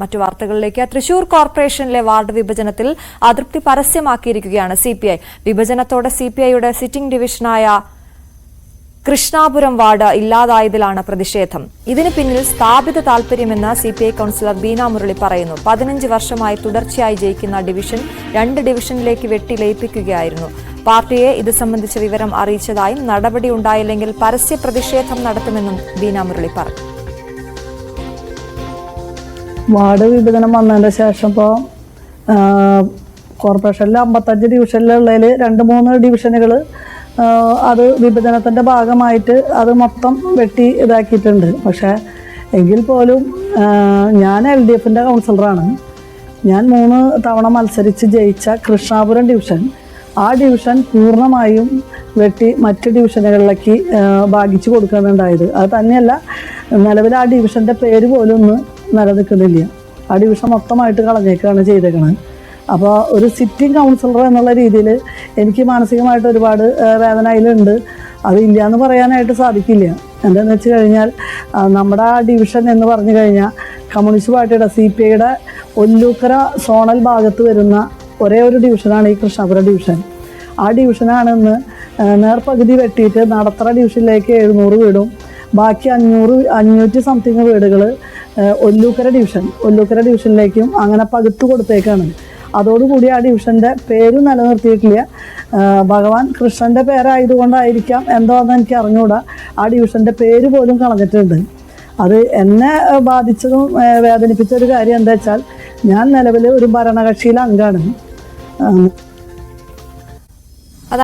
മറ്റു വാർത്തകളിലേക്ക്. തൃശൂർ കോർപ്പറേഷനിലെ വാർഡ് വിഭജനത്തിൽ അതൃപ്തി പരസ്യമാക്കിയിരിക്കുകയാണ് സിപിഐ. വിഭജനത്തോടെ സിപിഐയുടെ സിറ്റിംഗ് ഡിവിഷനായ കൃഷ്ണാപുരം വാർഡ് ഇല്ലാതായതിലാണ് പ്രതിഷേധം. ഇതിന് പിന്നിൽ സ്ഥാപിത താൽപര്യമെന്ന് സിപിഐ കൌൺസിലർ ബീന മുരളി പറയുന്നു. 15 വർഷമായി തുടർച്ചയായി ജയിക്കുന്ന ഡിവിഷൻ 2 ഡിവിഷനിലേക്ക് വെട്ടി ലയിപ്പിക്കുകയായിരുന്നു. പാർട്ടിയെ ഇത് സംബന്ധിച്ച വിവരം അറിയിച്ചതായും നടപടി ഉണ്ടായില്ലെങ്കിൽ പരസ്യ പ്രതിഷേധം നടത്തുമെന്നും ബീന മുരളി പറഞ്ഞു. വാർഡ് വിഭജനം വന്നതിൻ്റെ ശേഷം ഇപ്പോൾ കോർപ്പറേഷനിൽ 55 ഡിവിഷനിലുള്ളതിൽ 2-3 ഡിവിഷനുകൾ അത് വിഭജനത്തിൻ്റെ ഭാഗമായിട്ട് അത് മൊത്തം വെട്ടി ഇതാക്കിയിട്ടുണ്ട്. പക്ഷേ എങ്കിൽ പോലും ഞാൻ LDFൻ്റെ കൗൺസിലറാണ്. ഞാൻ 3 തവണ മത്സരിച്ച് ജയിച്ച കൃഷ്ണാപുരം ഡിവിഷൻ, ആ ഡിവിഷൻ പൂർണ്ണമായും വെട്ടി മറ്റ് ഡിവിഷനുകളിലേക്ക് ഭാഗിച്ചു കൊടുക്കുകയാണുണ്ടായത്. അത് തന്നെയല്ല, നിലവിൽ ആ ഡിവിഷൻ്റെ പേര് പോലും ഒന്ന് നിലനിൽക്കുന്നില്ല. ആ ഡിവിഷൻ മൊത്തമായിട്ട് കളഞ്ഞേക്കാണ് ചെയ്തേക്കുന്നത്. അപ്പോൾ ഒരു സിറ്റിംഗ് കൗൺസിലർ എന്നുള്ള രീതിയിൽ എനിക്ക് മാനസികമായിട്ട് ഒരുപാട് വേദന അതിലുണ്ട്. അതില്ല എന്ന് പറയാനായിട്ട് സാധിക്കില്ല. എന്താണെന്ന് വെച്ച് കഴിഞ്ഞാൽ നമ്മുടെ ആ ഡിവിഷൻ എന്ന് പറഞ്ഞു കഴിഞ്ഞാൽ കമ്മ്യൂണിസ്റ്റ് പാർട്ടിയുടെ CPIയുടെ ഒല്ലൂക്കര സോണൽ ഭാഗത്ത് വരുന്ന ഒരേ ഒരു ഡിവിഷനാണ് ഈ കൃഷ്ണാപുരം ഡിവിഷൻ. ആ ഡിവിഷനാണെന്ന് നേർപകുതി വെട്ടിയിട്ട് നടത്തറ ഡിവിഷനിലേക്ക് 700 വീടും ബാക്കി 500 സംതിങ് വീടുകൾ ഒല്ലൂക്കര ഡിവിഷനിലേക്കും അങ്ങനെ പകുത്തു കൊടുത്തേക്കാണ്. അതോടുകൂടി ആ ഡിവിഷൻ്റെ പേര് നിലനിർത്തിയിട്ടില്ല. ഭഗവാൻ കൃഷ്ണൻ്റെ പേരായതുകൊണ്ടായിരിക്കാം എന്താണെന്ന് എനിക്ക് അറിഞ്ഞുകൂടാ, ആ ഡിവിഷൻ്റെ പേര് പോലും കളഞ്ഞിട്ടുണ്ട്. അത് എന്നെ ബാധിച്ചതും വേദനിപ്പിച്ചൊരു കാര്യം എന്താ വെച്ചാൽ, ഞാൻ നിലവിൽ ഒരു ഭരണകക്ഷിയിലെ അംഗമാണ്.